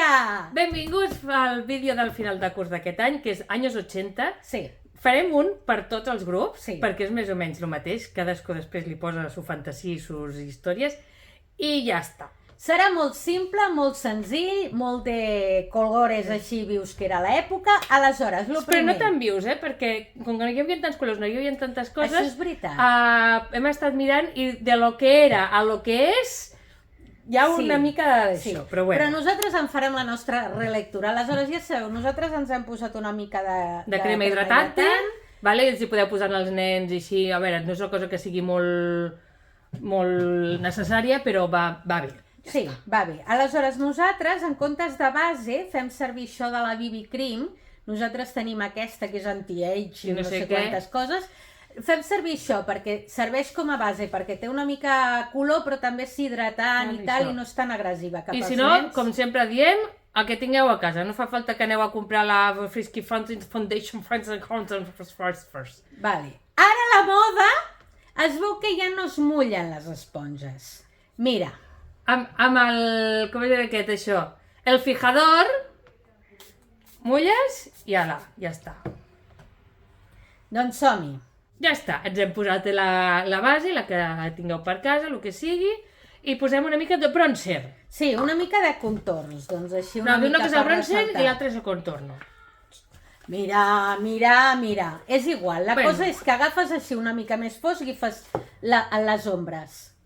dia! Benvinguts al vídeo del final de curs d'aquest any, que és anys 80. Sí. Farem un per tots els grups, Sí. perquè és més o menys el mateix, cadascú després li posa su fantasia i sus històries, i ja està. Serà molt simple, molt senzill, molt de colores així vius que era l'època. Aleshores, el Però primer... no tan vius, perquè com que no hi havia tants colors, no hi havia tantes coses... Això és veritat. Hem estat mirant i de lo que era a lo que és hi ha una mica d'això, però bueno. Però nosaltres en farem la nostra relectura. Aleshores, ja sabeu, nosaltres ens hem posat una mica de crema hidratante, vale? Si podeu posar als nens i així, a veure, no és una cosa que sigui molt necessària, però va bé. Sí, va bé. Aleshores, nosaltres, en comptes de base, fem servir això de la BB Cream. Nosaltres tenim aquesta, que és anti-age i no sé quantes coses. Fem servir això perquè serveix com a base, perquè té una mica color, però també és hidratant i tal, i no és tan agressiva cap als nens. I si no, com sempre diem, el que tingueu a casa. No fa falta que aneu a comprar la Frisky Foundation First. Vale. Ara la moda es veu que ja no es mullen les esponges. Mira. Amb el... com es diu aquest, això? El fijador, mulles i ala, ja està. Doncs som-hi. Ja està, ens hem posat la base, la que tingueu per casa, el que sigui, i posem una mica de bronzer. Sí, una mica de contorns, doncs així una mica que és el bronzer i l'altre és el contorno. Mira. És igual, la cosa és que agafes així una mica més fosc i fas les ombres.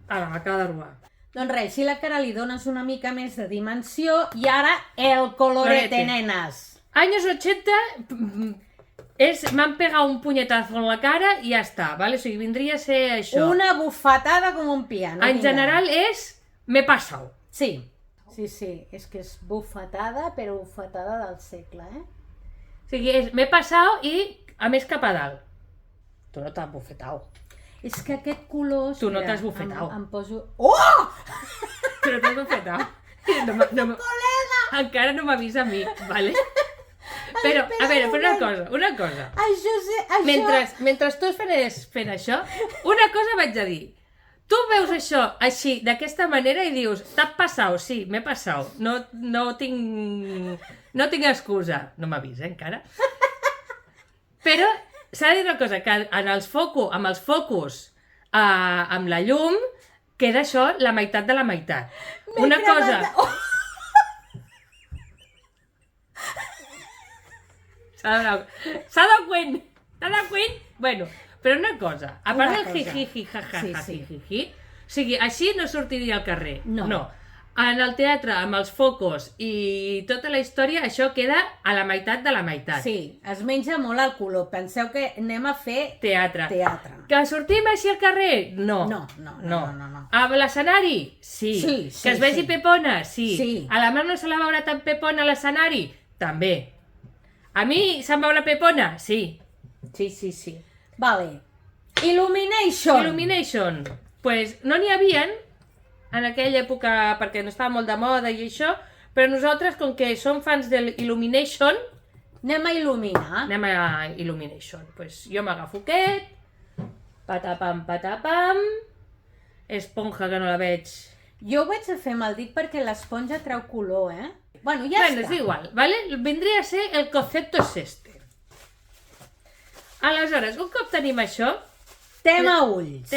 Ara, m'acaba de robar. Doncs res, si la cara li dones una mica més de dimensió i ara el colorete, nenes. Años 80... m'han pegat un punyetazo en la cara i ja està, ¿vale? O sigui, vindria a ser això. Una bufetada com un piano. En general és m'he passat. Sí, és que és bufetada, però bufetada del segle, O sigui, és m'he passat i a més cap a dalt. Tu no t'has bufetat. És que aquest color... Tu no t'has bufetat. Em poso... Oh! Tu no t'has bufetat. Col·lega! Encara no m'avisa a mi, ¿vale? Però, a veure, una cosa. Això... Mentre tu fent això, una cosa vaig a dir. Tu veus això així, d'aquesta manera, i dius, t'has passat? Sí, m'he passat. No tinc excusa. No m'avisa, encara. Però s'ha de dir una cosa, que amb els focus, amb la llum, queda això la meitat de la meitat. Una cosa... S'ha de cuent. Bueno, però una cosa, a part del jijiji, jajaja, jijiji, o sigui, així no sortiria al carrer. No. En el teatre, amb els focus i tota la història, això queda a la meitat de la meitat. Sí, es menja molt el color. Penseu que anem a fer teatre. Que sortim així al carrer? No. No. A l'escenari? Sí. Que es vegi pepona? Sí. A la Mar no se la veurà tan pepona a l'escenari? També. A mi se'm veu la pepona? Sí. Vale. Illumination. Pues no n'hi havien en aquella època perquè no estava molt de moda i això, però nosaltres, com que som fans de l'Illumination... Anem a il·luminar. Anem a Illumination. Pues jo m'agafo aquest, patapam, esponja que no la veig... Jo ho vaig a fer amb el dit perquè l'esponja treu color, Bueno, ja està. És igual, ¿vale? Vendria a ser el concepto es este. Aleshores, un cop tenim això... Tema ulls.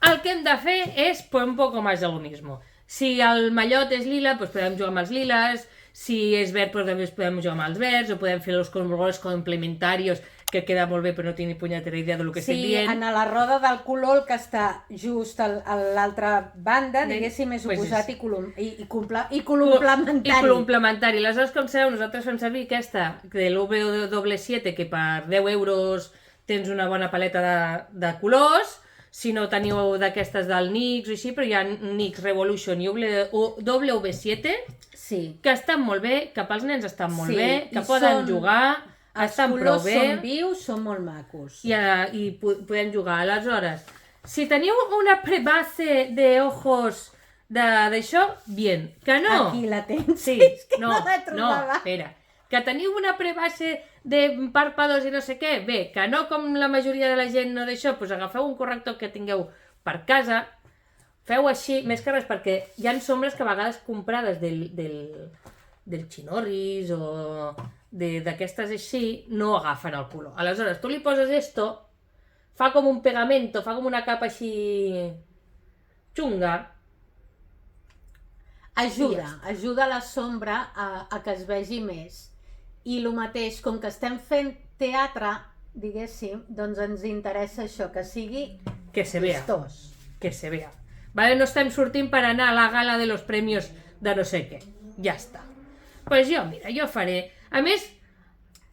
El que hem de fer és un poco más de lo mismo. Si el mallot és lila, pues podem jugar amb els liles. Si és verd, pues també podem jugar amb els verds. O podem fer els colors complementaris, que queda molt bé, però no tinc ni punyetera idea del que estic dient. Sí, en la roda del color, el que està just a l'altra banda, diguéssim, és oposat i complementari. I complementari. Aleshores, com sabeu, nosaltres fem servir aquesta de l'W7, que per 10 euros tens una bona paleta de colors. Si no teniu d'aquestes del NYX o així, però hi ha NYX Revolution i W7, que estan molt bé, que pels nens estan molt bé, que poden jugar, estan prou bé. Els colors són vius, són molt macos. I podem jugar. Aleshores, si teniu una prebase d'ojos d'això, bien. Que no? Aquí la tens. Sí, no, espera. Que teniu una prebase de pàrpados i no sé què, bé, que no com la majoria de la gent no d'això, doncs agafeu un corrector que tingueu per casa, Feu així, més que res, perquè hi ha sombres que a vegades comprades del Chinorris o d'aquestes així no agafen el color. Aleshores, tu li poses esto, fa com un pegamento, fa com una capa així xunga. Ajuda la sombra a que es vegi més. I el mateix, com que estem fent teatre, diguéssim, doncs ens interessa això, que sigui que se vea. vistós. Que se vea. Vale, no estem sortint per anar a la gala de los premios de no sé què. Ja està. Pues jo faré. A més,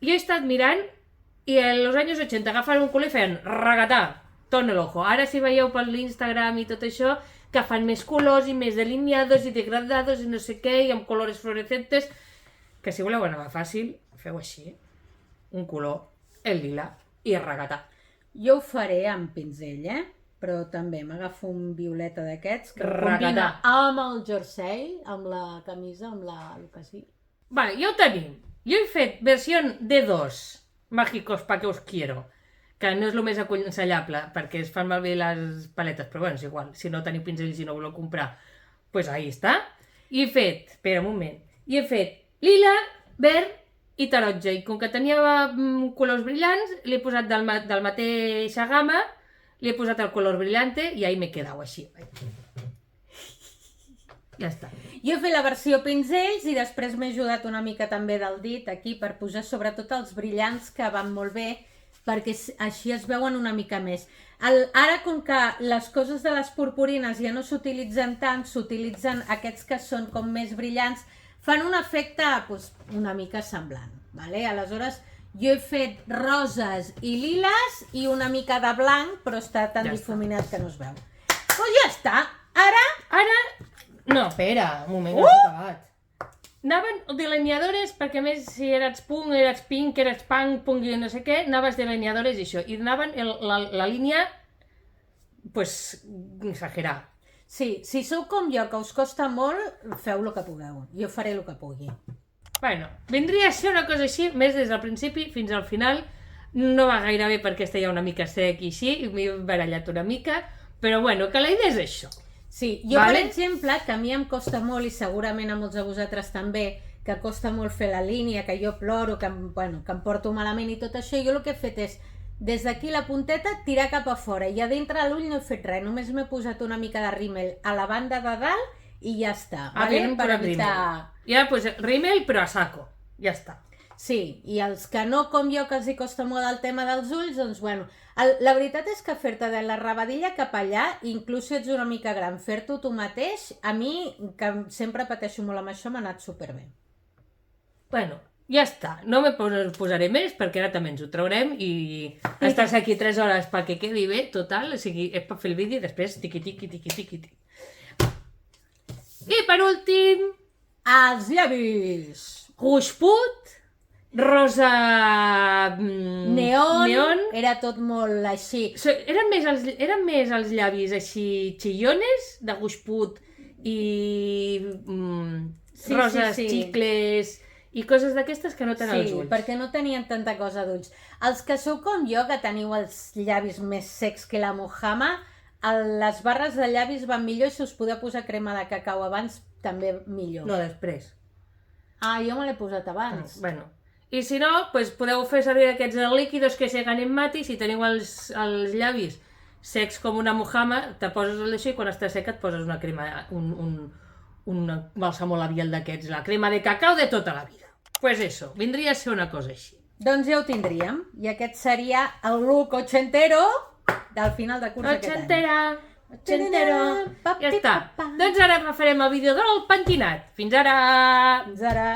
jo he estat mirant i en los anys 80 agafen un color i feien ragatà, ton el ojo. Ara si veieu per l'Instagram i tot això, que fan més colors i més delineados i degradados i no sé què, i amb colors fluorescentes, que si voleu anar fàcil, feu així. Un color, el lila i el ragatà. Jo ho faré amb pinzell, però també m'agafo un violeta d'aquests que combina amb el jersei, amb la camisa, amb el que sigui. Vale, ja ho tenim. Jo he fet versió D2, mágicos pa que us quiero, que no és el més aconsellable, perquè es fan malbé les paletes, però bueno, és igual, si no teniu pinzells i no voleu comprar, pues ahí està. I he fet, espera un moment, i he fet lila, verd i taronja, i com que tenia colors brillants, li he posat del mateixa gamma, li he posat el color brillante i ahí m'he quedat així. Ja està. Jo he fet la versió pinzells i després m'he ajudat una mica també del dit aquí per posar sobretot els brillants que van molt bé, perquè així es veuen una mica més. Ara, com que les coses de les purpurines ja no s'utilitzen tant, s'utilitzen aquests que són com més brillants, fan un efecte una mica semblant. Aleshores, jo he fet roses i liles i una mica de blanc, però està tan difuminat que no es veu. Doncs ja està. Ara... No, espera, un moment, no s'ha acabat. Anaven delineadores, perquè a més si eres punk, eres pink, eres punk, punk i no sé què, anaves delineadores i això. I anaven la línia, pues, exagerar. Sí, si sou com jo, que us costa molt, feu el que pugueu. Jo faré el que pugui. Bueno, vindria a ser una cosa així, més des del principi fins al final. No va gaire bé perquè estava una mica sec i així, i m'he barallat una mica, però bueno, que la idea és això. Sí, jo per exemple, que a mi em costa molt, i segurament a molts de vosaltres també, que costa molt fer la línia, que jo ploro, que em porto malament i tot això, jo el que he fet és, des d'aquí la punteta, tirar cap a fora, i a dintre l'ull no he fet res, només m'he posat una mica de rímel a la banda de dalt i ja està. Per evitar... Ja, doncs rímel, però a saco, ja està. Sí, i els que no, com jo, que els hi costa molt el tema dels ulls, doncs bueno... La veritat és que fer-te de la rabadilla cap allà, inclús si ets una mica gran, fer-t'ho tu mateix, a mi, que sempre pateixo molt amb això, m'ha anat superbé. Bueno, ja està. No me posaré més, perquè ara també ens ho traurem i estàs aquí 3 hores perquè quedi bé, total, o sigui, és per fer el vídeo i després tiqui-tiqui. I per últim... Els llavis! Guixput, rosa... Neon, era tot molt així. Eren més els llavis així chillones, de guixput i roses, xicles i coses d'aquestes que no tenen els ulls. Sí, perquè no tenien tanta cosa d'ulls. Els que sou com jo, que teniu els llavis més secs que la mojama, les barres de llavis van millor i si us podeu posar crema de cacau abans, també millor. No, després. Ah, jo me l'he posat abans. Bueno, i si no, podeu fer servir aquests líquidos que sequen en mati. Si teniu els llavis secs com una mojama, te poses el d'això i quan està seca et poses una crema, un bàlsamo labial d'aquests, la crema de cacau de tota la vida. Pues eso, vindria a ser una cosa així. Doncs ja ho tindríem. I aquest seria el look ochentero del final de curs aquest any. Ochentero. Ja està. Doncs ara farem el vídeo del pentinat. Fins ara! Fins ara!